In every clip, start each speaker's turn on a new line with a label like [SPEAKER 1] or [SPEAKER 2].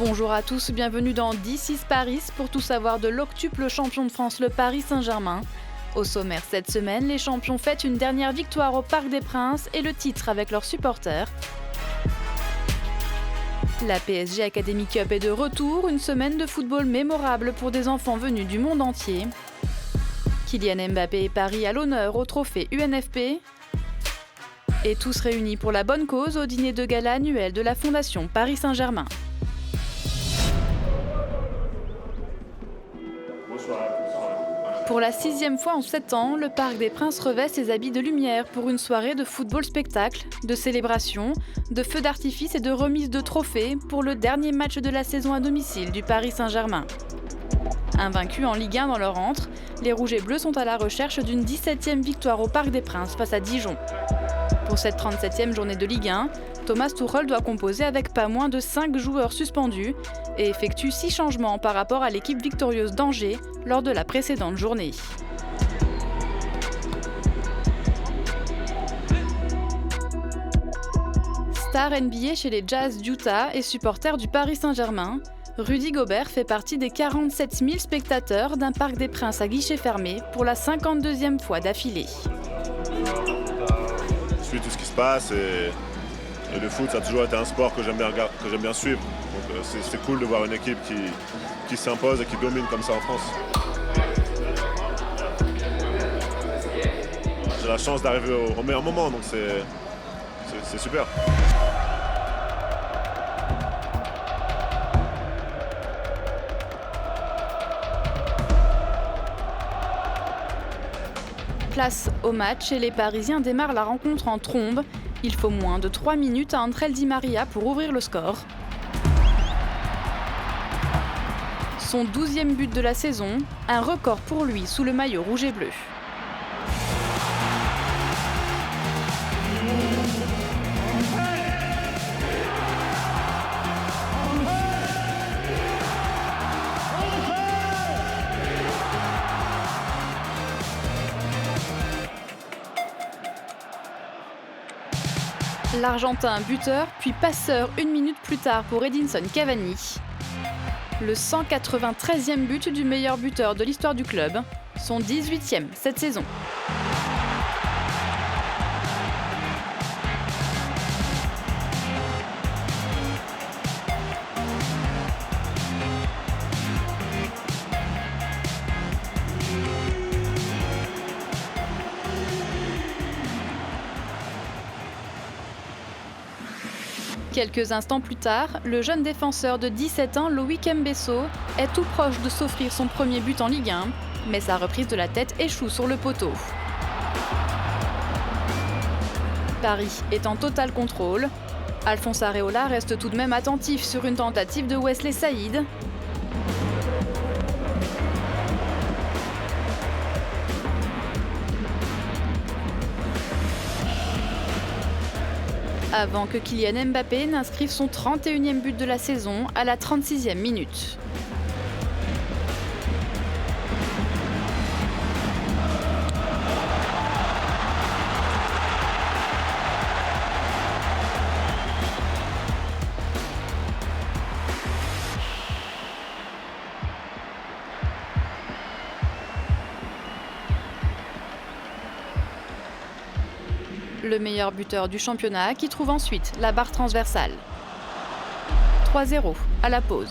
[SPEAKER 1] Bonjour à tous, bienvenue dans This is Paris pour tout savoir de l'octuple champion de France, le Paris Saint-Germain. Au sommaire cette semaine, les champions fêtent une dernière victoire au Parc des Princes et le titre avec leurs supporters. La PSG Academy Cup est de retour, une semaine de football mémorable pour des enfants venus du monde entier. Kylian Mbappé et Paris à l'honneur au trophée UNFP. Et tous réunis pour la bonne cause au dîner de gala annuel de la Fondation Paris Saint-Germain. Pour la 6e fois en 7 ans, le Parc des Princes revêt ses habits de lumière pour une soirée de football-spectacle, de célébration, de feux d'artifice et de remise de trophées pour le dernier match de la saison à domicile du Paris Saint-Germain. Invaincus en Ligue 1 dans leur antre, les Rouges et Bleus sont à la recherche d'une 17e victoire au Parc des Princes face à Dijon. Pour cette 37e journée de Ligue 1, Thomas Tuchel doit composer avec pas moins de 5 joueurs suspendus et effectue 6 changements par rapport à l'équipe victorieuse d'Angers lors de la précédente journée. Star NBA chez les Jazz d'Utah et supporter du Paris Saint-Germain, Rudy Gobert fait partie des 47 000 spectateurs d'un Parc des Princes à guichet fermé pour la 52e fois d'affilée.
[SPEAKER 2] Je suis tout ce qui se passe et le foot, ça a toujours été un sport que j'aime bien suivre. Donc c'est cool de voir une équipe qui s'impose et qui domine comme ça en France. J'ai la chance d'arriver au meilleur moment, donc c'est super.
[SPEAKER 1] Place au match et les Parisiens démarrent la rencontre en trombe. Il faut moins de 3 minutes à André Di Maria pour ouvrir le score. Son 12e but de la saison, un record pour lui sous le maillot rouge et bleu. L'Argentin buteur, puis passeur 1 minute plus tard pour Edinson Cavani. Le 193e but du meilleur buteur de l'histoire du club, son 18e cette saison. Quelques instants plus tard, le jeune défenseur de 17 ans, Loïc Mbesso, est tout proche de s'offrir son premier but en Ligue 1, mais sa reprise de la tête échoue sur le poteau. Paris est en total contrôle. Alphonse Areola reste tout de même attentif sur une tentative de Wesley Saïd. Avant que Kylian Mbappé n'inscrive son 31e but de la saison à la 36e minute. Le meilleur buteur du championnat qui trouve ensuite la barre transversale. 3-0 à la pause.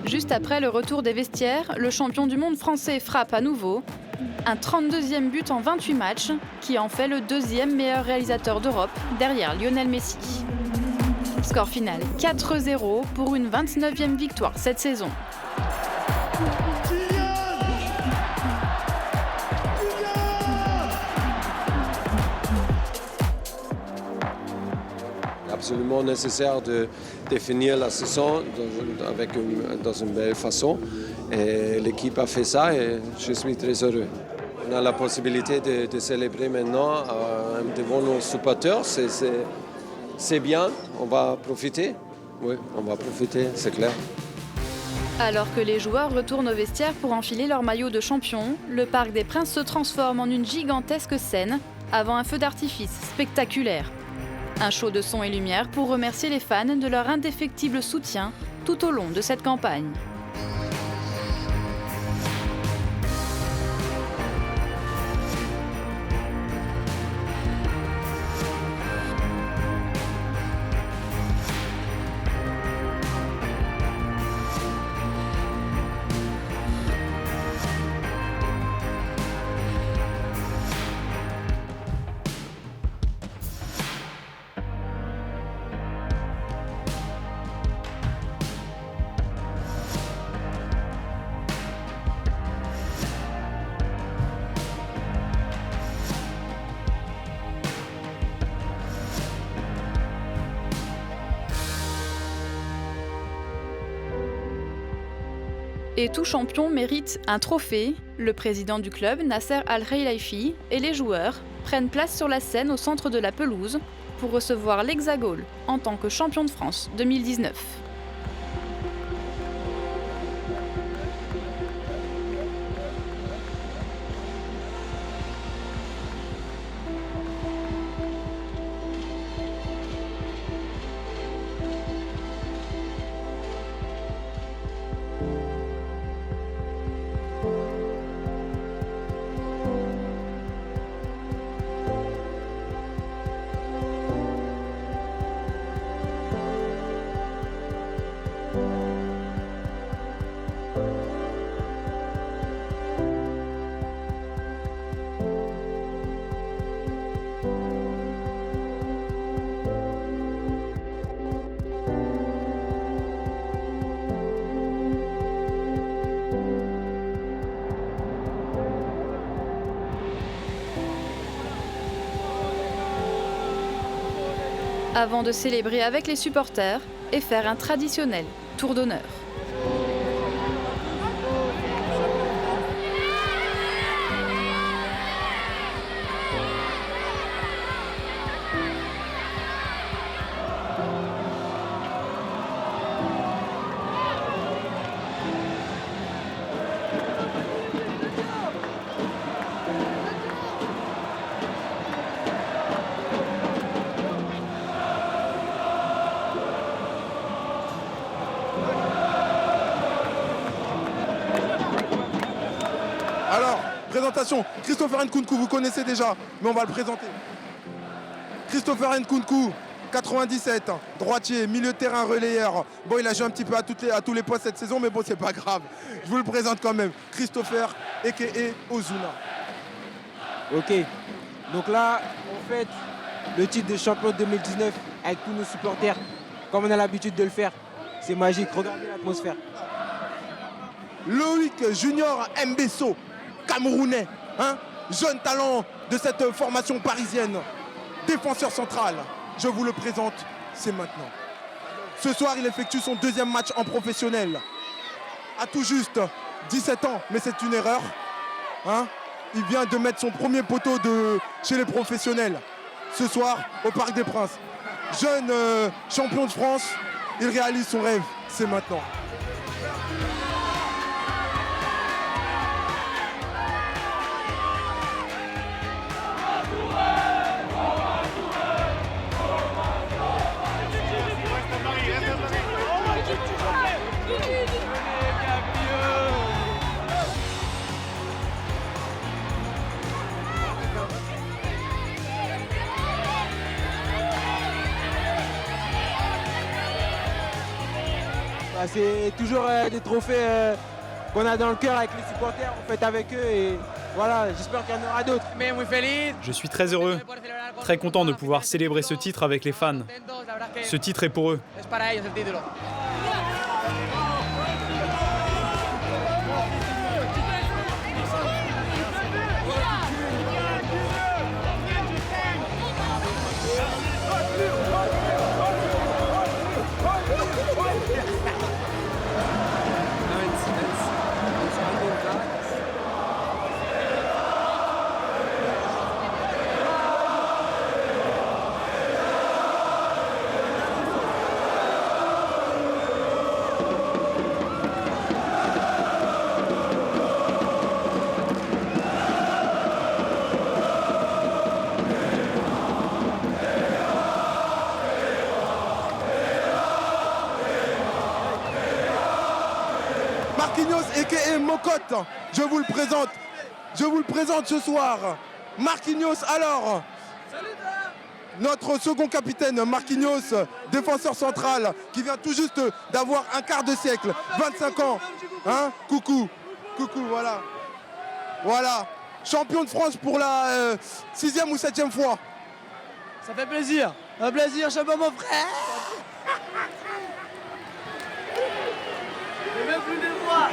[SPEAKER 1] Juste après le retour des vestiaires, le champion du monde français frappe à nouveau. Un 32e but en 28 matchs qui en fait le 2e meilleur réalisateur d'Europe derrière Lionel Messi. Score final 4-0 pour une 29e victoire cette saison.
[SPEAKER 3] Absolument nécessaire de finir la saison dans une belle façon. Et l'équipe a fait ça et je suis très heureux. On a la possibilité de célébrer maintenant devant nos supporters. C'est bien, on va profiter. Oui, on va profiter, c'est clair.
[SPEAKER 1] Alors que les joueurs retournent au vestiaire pour enfiler leur maillot de champion, le Parc des Princes se transforme en une gigantesque scène avant un feu d'artifice spectaculaire. Un show de son et lumière pour remercier les fans de leur indéfectible soutien tout au long de cette campagne. Et tout champion mérite un trophée. Le président du club, Nasser Al-Khelaifi, et les joueurs prennent place sur la scène au centre de la pelouse pour recevoir l'Hexagone en tant que champion de France 2019. Avant de célébrer avec les supporters et faire un traditionnel tour d'honneur.
[SPEAKER 4] Alors, présentation, Christopher Nkunku, vous connaissez déjà, mais on va le présenter. Christopher Nkunku, 97, droitier, milieu de terrain, relayeur. Bon, il a joué un petit peu à tous les postes cette saison, mais bon, c'est pas grave. Je vous le présente quand même. Christopher, a.k.a. Ozuna.
[SPEAKER 5] Ok, donc là, on fête le titre de champion 2019 avec tous nos supporters, comme on a l'habitude de le faire. C'est magique, regardez l'atmosphère.
[SPEAKER 4] Loïc Junior Mbesso, Camerounais, hein, jeune talent de cette formation parisienne, défenseur central. Je vous le présente, c'est maintenant. Ce soir, il effectue son deuxième match en professionnel. À tout juste 17 ans, mais c'est une erreur. Hein. Il vient de mettre son premier poteau chez les professionnels. Ce soir, au Parc des Princes. Jeune champion de France, il réalise son rêve, c'est maintenant.
[SPEAKER 5] C'est toujours des trophées qu'on a dans le cœur avec les supporters, on fête avec eux et voilà, j'espère qu'il y en aura d'autres.
[SPEAKER 6] Je suis très heureux, très content de pouvoir célébrer ce titre avec les fans. Ce titre est pour eux.
[SPEAKER 4] Marquinhos aka Mocotte, je vous le présente. Je vous le présente ce soir. Marquinhos alors. Notre second capitaine, Marquinhos, défenseur central, qui vient tout juste d'avoir un quart de siècle, 25 ans. Hein? Coucou, voilà. Voilà. Champion de France pour la 6e ou 7e fois.
[SPEAKER 7] Ça fait plaisir. Un plaisir, chapeau mon frère. J'ai même plus de voix.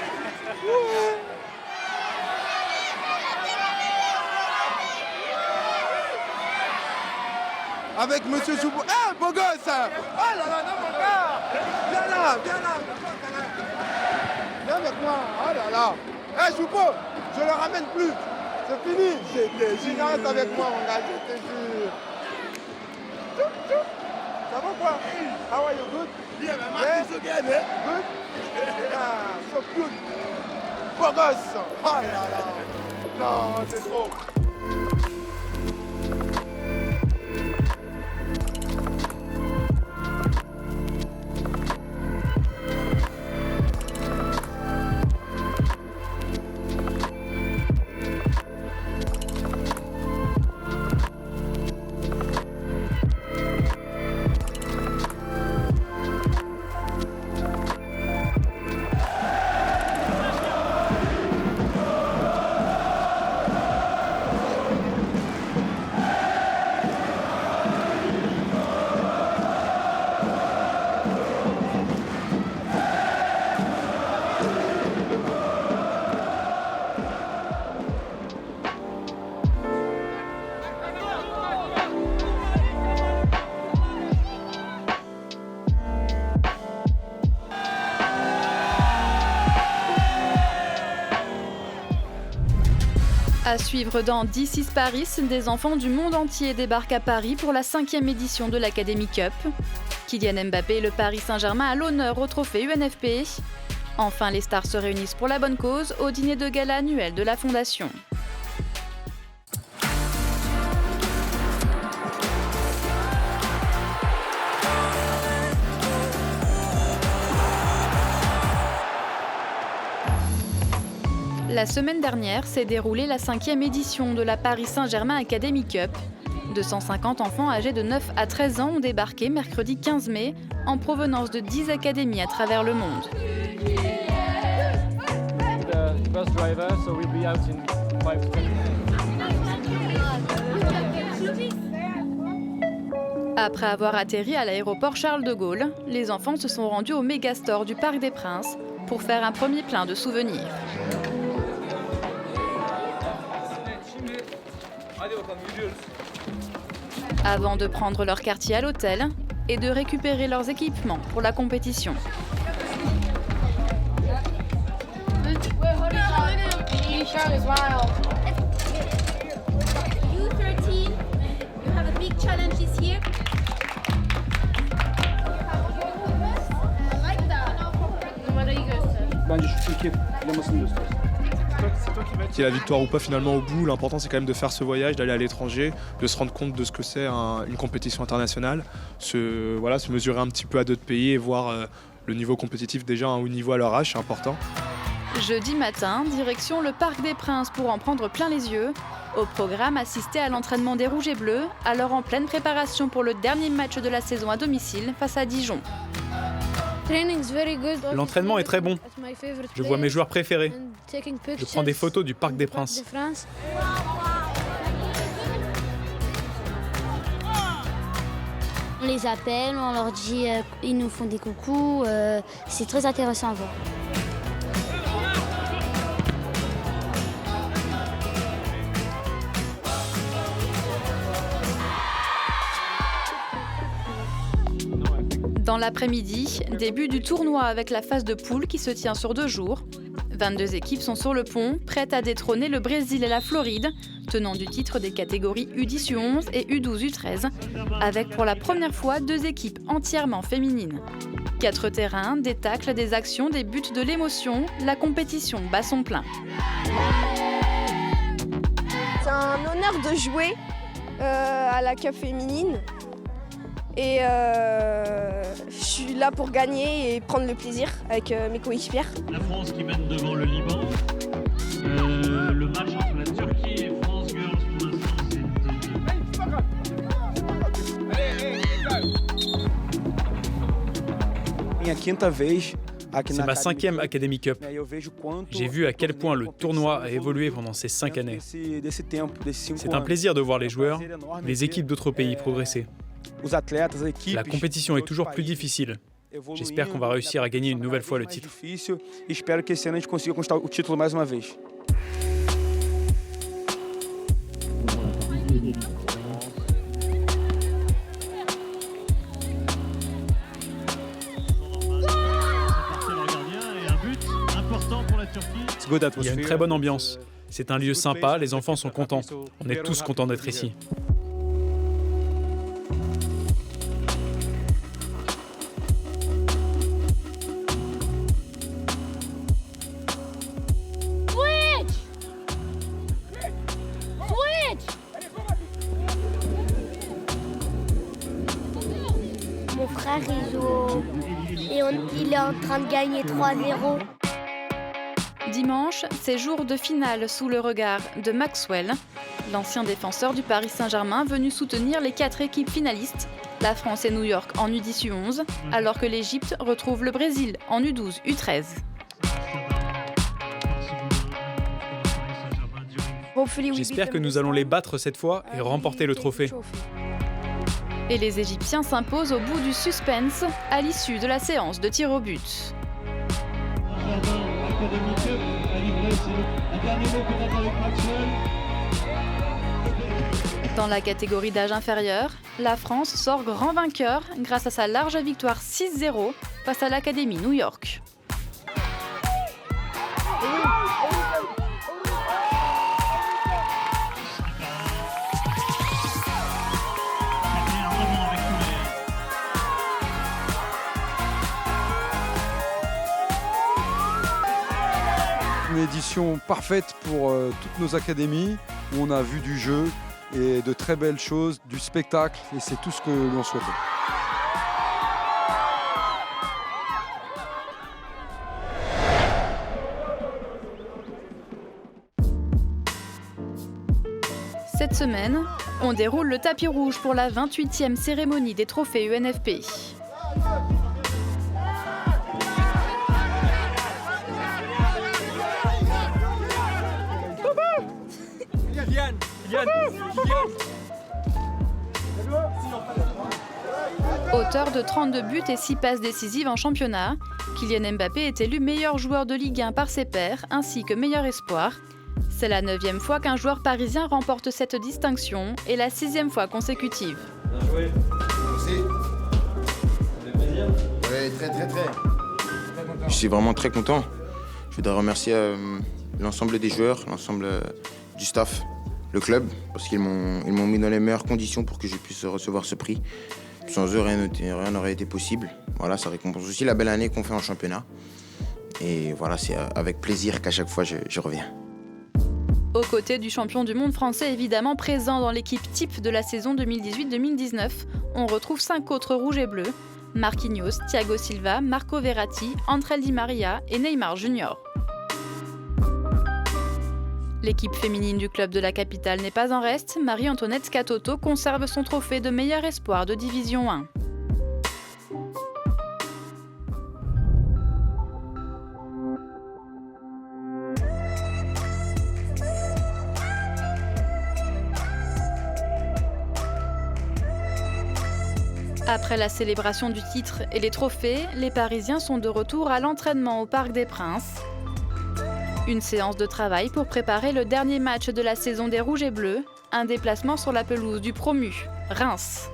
[SPEAKER 4] Avec Monsieur Choubou. Ah, beau gosse! Oh là là, non, mon gars! Viens là. Viens avec moi. Oh là là. Eh, Choupo, je le ramène plus. C'est fini. J'étais génial avec moi, mon gars. Je te jure. Ça va quoi? How are you? Good?
[SPEAKER 7] Yeah, man, Marcus again, eh?
[SPEAKER 4] Good? Ah, so good. Beau gosse. Oh là là. Non, c'est trop.
[SPEAKER 1] À suivre dans This is Paris, des enfants du monde entier débarquent à Paris pour la 5e édition de l'Academy Cup. Kylian Mbappé et le Paris Saint-Germain à l'honneur au trophée UNFP. Enfin, les stars se réunissent pour la bonne cause au dîner de gala annuel de la Fondation. La semaine dernière s'est déroulée la 5e édition de la Paris Saint-Germain Academy Cup. 250 enfants âgés de 9 à 13 ans ont débarqué mercredi 15 mai en provenance de 10 académies à travers le monde. Après avoir atterri à l'aéroport Charles de Gaulle, les enfants se sont rendus au Megastore du Parc des Princes pour faire un premier plein de souvenirs. Avant de prendre leur quartier à l'hôtel et de récupérer leurs équipements pour la compétition.
[SPEAKER 8] Qu'il y ait la victoire ou pas finalement au bout, l'important c'est quand même de faire ce voyage, d'aller à l'étranger, de se rendre compte de ce que c'est une compétition internationale, se mesurer un petit peu à d'autres pays et voir le niveau compétitif déjà à un haut niveau à leur âge, c'est important.
[SPEAKER 1] Jeudi matin, direction le Parc des Princes pour en prendre plein les yeux. Au programme, assister à l'entraînement des Rouges et Bleus, alors en pleine préparation pour le dernier match de la saison à domicile face à Dijon.
[SPEAKER 6] L'entraînement est très bon. Je vois mes joueurs préférés. Je prends des photos du Parc des Princes.
[SPEAKER 9] On les appelle, on leur dit, ils nous font des coucous. C'est très intéressant à voir.
[SPEAKER 1] Dans l'après-midi, début du tournoi avec la phase de poule qui se tient sur 2 jours. 22 équipes sont sur le pont, prêtes à détrôner le Brésil et la Floride, tenant du titre des catégories U10, U11 et U12, U13, avec pour la première fois 2 équipes entièrement féminines. 4 terrains, des tacles, des actions, des buts, de l'émotion, la compétition bat son plein.
[SPEAKER 10] C'est un honneur de jouer à la Cup féminine. Et je suis là pour gagner et prendre le plaisir avec mes coéquipiers.
[SPEAKER 11] La France qui mène devant le Liban. Le match entre la Turquie et France Girls pour l'instant c'est
[SPEAKER 12] 2-2.
[SPEAKER 6] C'est ma 5e Academy Cup. J'ai vu à quel point le tournoi a évolué pendant ces 5 années. C'est un plaisir de voir les joueurs, les équipes d'autres pays progresser. La compétition est toujours plus difficile. J'espère qu'on va réussir à gagner une nouvelle fois le titre. Il y a une très bonne ambiance. C'est un lieu sympa, les enfants sont contents. On est tous contents d'être ici.
[SPEAKER 9] Mon frère, il joue et il est en train de gagner 3-0.
[SPEAKER 1] Dimanche, c'est jour de finale sous le regard de Maxwell, l'ancien défenseur du Paris Saint-Germain venu soutenir les 4 équipes finalistes, la France et New York en U10 U11, alors que l'Égypte retrouve le Brésil en U12 U13.
[SPEAKER 6] J'espère que nous allons les battre cette fois et remporter le trophée.
[SPEAKER 1] Et les Égyptiens s'imposent au bout du suspense à l'issue de la séance de tir au but. Dans la catégorie d'âge inférieur, la France sort grand vainqueur grâce à sa large victoire 6-0 face à l'Académie New York.
[SPEAKER 13] Une édition parfaite pour toutes nos académies, où on a vu du jeu et de très belles choses, du spectacle, et c'est tout ce que l'on souhaitait.
[SPEAKER 1] Cette semaine, on déroule le tapis rouge pour la 28e cérémonie des trophées UNFP. Auteur de 32 buts et 6 passes décisives en championnat, Kylian Mbappé est élu meilleur joueur de Ligue 1 par ses pairs ainsi que meilleur espoir. C'est la 9e fois qu'un joueur parisien remporte cette distinction et la 6e fois consécutive.
[SPEAKER 14] Bien joué. Merci. Ça fait plaisir. Oui, très.
[SPEAKER 15] Je suis vraiment très content. Je voudrais remercier l'ensemble des joueurs, l'ensemble du staff, le club, parce qu'ils m'ont mis dans les meilleures conditions pour que je puisse recevoir ce prix. Sans eux, rien n'aurait été possible. Voilà, ça récompense aussi la belle année qu'on fait en championnat. Et voilà, c'est avec plaisir qu'à chaque fois je reviens.
[SPEAKER 1] Aux côtés du champion du monde français évidemment présent dans l'équipe type de la saison 2018-2019, on retrouve 5 autres rouges et bleus, Marquinhos, Thiago Silva, Marco Verratti, André Di Maria et Neymar Junior. L'équipe féminine du club de la capitale n'est pas en reste, Marie-Antoinette Scatotto conserve son trophée de meilleur espoir de Division 1. Après la célébration du titre et les trophées, les Parisiens sont de retour à l'entraînement au Parc des Princes. Une séance de travail pour préparer le dernier match de la saison des Rouges et Bleus, un déplacement sur la pelouse du promu, Reims.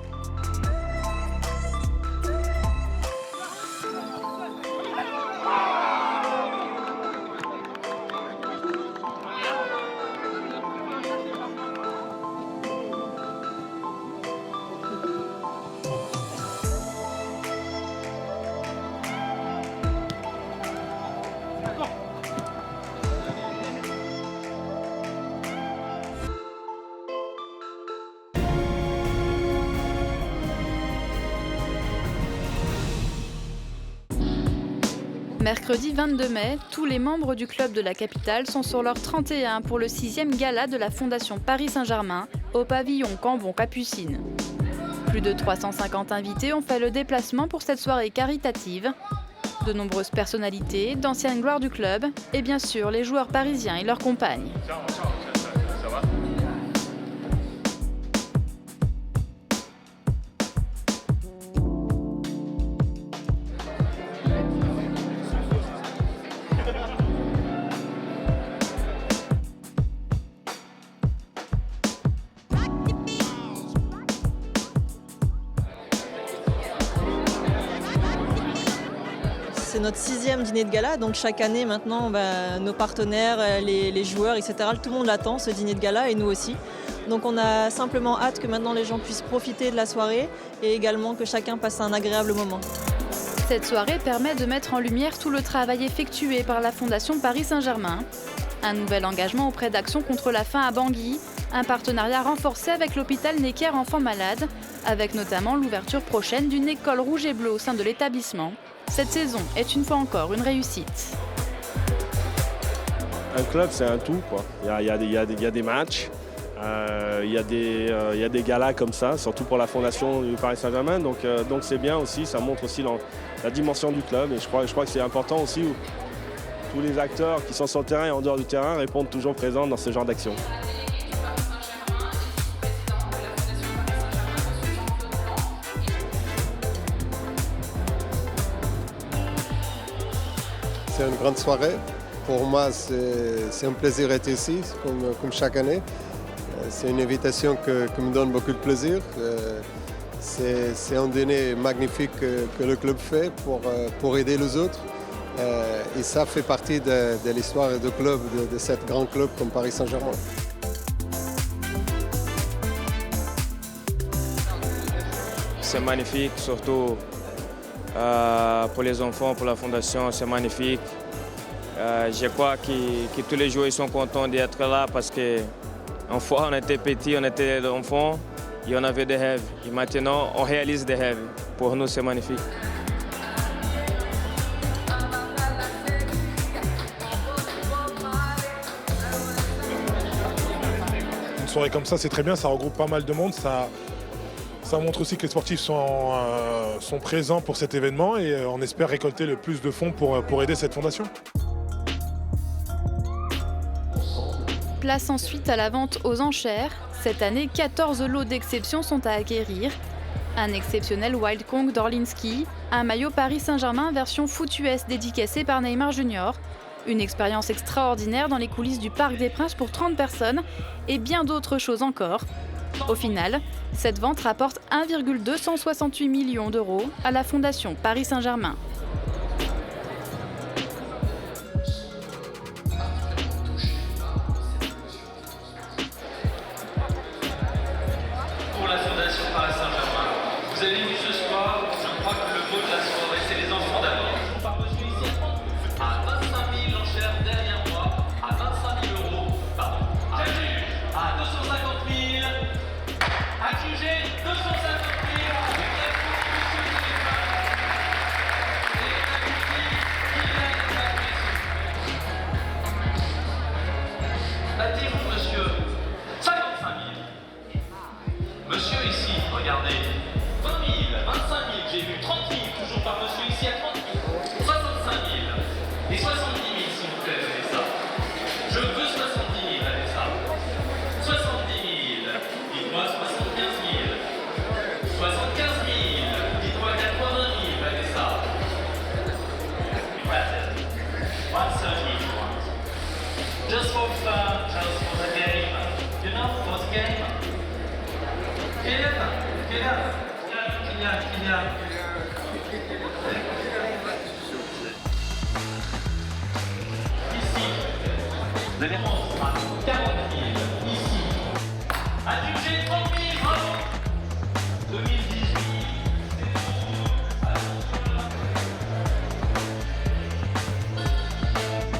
[SPEAKER 1] Mercredi 22 mai, tous les membres du club de la capitale sont sur leur 31 pour le 6e gala de la Fondation Paris Saint-Germain au pavillon Cambon-Capucine. Plus de 350 invités ont fait le déplacement pour cette soirée caritative. De nombreuses personnalités, d'anciennes gloires du club et bien sûr les joueurs parisiens et leurs compagnes.
[SPEAKER 12] C'est notre 6e dîner de gala, donc chaque année maintenant, nos partenaires, les joueurs, etc., tout le monde attend ce dîner de gala et nous aussi. Donc on a simplement hâte que maintenant les gens puissent profiter de la soirée et également que chacun passe un agréable moment.
[SPEAKER 1] Cette soirée permet de mettre en lumière tout le travail effectué par la Fondation Paris Saint-Germain. Un nouvel engagement auprès d'Action contre la faim à Bangui, un partenariat renforcé avec l'hôpital Necker Enfants Malades, avec notamment l'ouverture prochaine d'une école rouge et bleue au sein de l'établissement. Cette saison est une fois encore une réussite.
[SPEAKER 16] Un club, c'est un tout, quoi. Il y a des matchs, il y a des galas comme ça, surtout pour la fondation du Paris Saint-Germain. Donc c'est bien aussi, ça montre aussi la dimension du club. Et je crois que c'est important aussi où tous les acteurs qui sont sur le terrain et en dehors du terrain répondent toujours présents dans ce genre d'action.
[SPEAKER 3] C'est une grande soirée. Pour moi, c'est un plaisir d'être ici, comme chaque année. C'est une invitation qui me donne beaucoup de plaisir. C'est un dîner magnifique que le club fait pour aider les autres. Et ça fait partie de l'histoire du club, de ce grand club comme Paris Saint-Germain.
[SPEAKER 17] C'est magnifique, surtout pour les enfants, pour la fondation, c'est magnifique. Je crois que tous les joueurs sont contents d'être là parce qu'une fois on était petits, on était enfants et on avait des rêves. Et maintenant on réalise des rêves. Pour nous c'est magnifique.
[SPEAKER 18] Une soirée comme ça c'est très bien, ça regroupe pas mal de monde. Ça montre aussi que les sportifs sont présents pour cet événement et on espère récolter le plus de fonds pour aider cette fondation.
[SPEAKER 1] Place ensuite à la vente aux enchères. Cette année, 14 lots d'exception sont à acquérir. Un exceptionnel Wild Kong d'Orlinski, un maillot Paris Saint-Germain version Foot US dédicacé par Neymar Junior, une expérience extraordinaire dans les coulisses du Parc des Princes pour 30 personnes et bien d'autres choses encore. Au final, cette vente rapporte 1,268 millions d'euros à la Fondation Paris Saint-Germain.
[SPEAKER 11] Pour la Fondation Paris Saint-Germain, vous avez vu ce soir, je crois que le mot de la soirée, c'est les enfants d'abord. On part de celui ici à 25 000 enchères derrière moi, à 25 000 euros, pardon, à 250 000. Accusé 250 000 Battez-vous, monsieur. 55 000. Monsieur ici, regardez. 20 000, 25 000, j'ai vu 30 000, toujours par monsieur ici à 30 000. 65 000. Et 70 000, s'il vous plaît, donnez ça. Je veux 70 000, allez ça. 70 000. Dites-moi 75 000. 75 000. Dites-moi 80 000, allez ça. That's it. 130 000. Just for fun, just for the game. You know, for the game. Kylian. Ici, le défense sera 40 000. Ici, adjugé 30 000, bravo. 2018.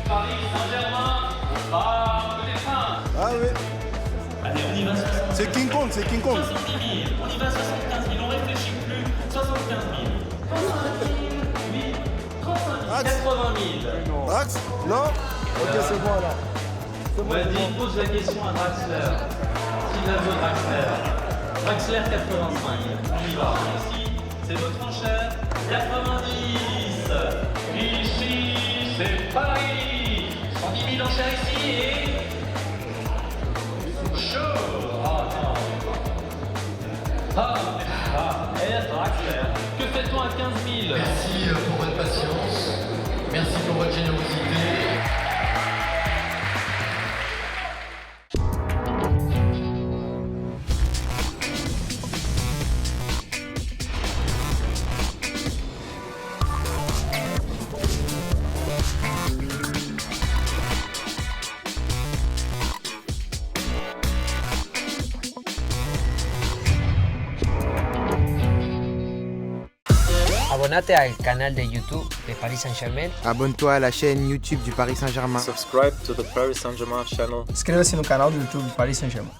[SPEAKER 11] Paris Saint-Germain, le défense.
[SPEAKER 4] Ah oui.
[SPEAKER 11] Allez, on y va.
[SPEAKER 4] C'est King Kong, c'est King Kong.
[SPEAKER 11] 70 000, on y va 75 000, on réfléchit plus. 75 000. 35 000, oui, 35 000. 80 000.
[SPEAKER 14] Drax? Non? Ok, c'est bon alors.
[SPEAKER 11] Vas-y, pose la question à Draxler. S'il la veut, Draxler. Draxler 85. On y va. Ici, c'est votre enchère. 90. Ici, c'est Paris. 110 000 enchères ici et... Chaud. Oh non. Draxler. Que fait-on à 15 000?
[SPEAKER 19] Merci pour votre patience. Merci pour votre générosité.
[SPEAKER 20] Abonnate al canal de YouTube de Paris Saint-Germain.
[SPEAKER 21] Abonne-toi à la chaîne YouTube du Paris Saint-Germain.
[SPEAKER 22] Subscribe to the Paris Saint-Germain channel.
[SPEAKER 23] Inscreva-se no canal do YouTube do Paris Saint-Germain.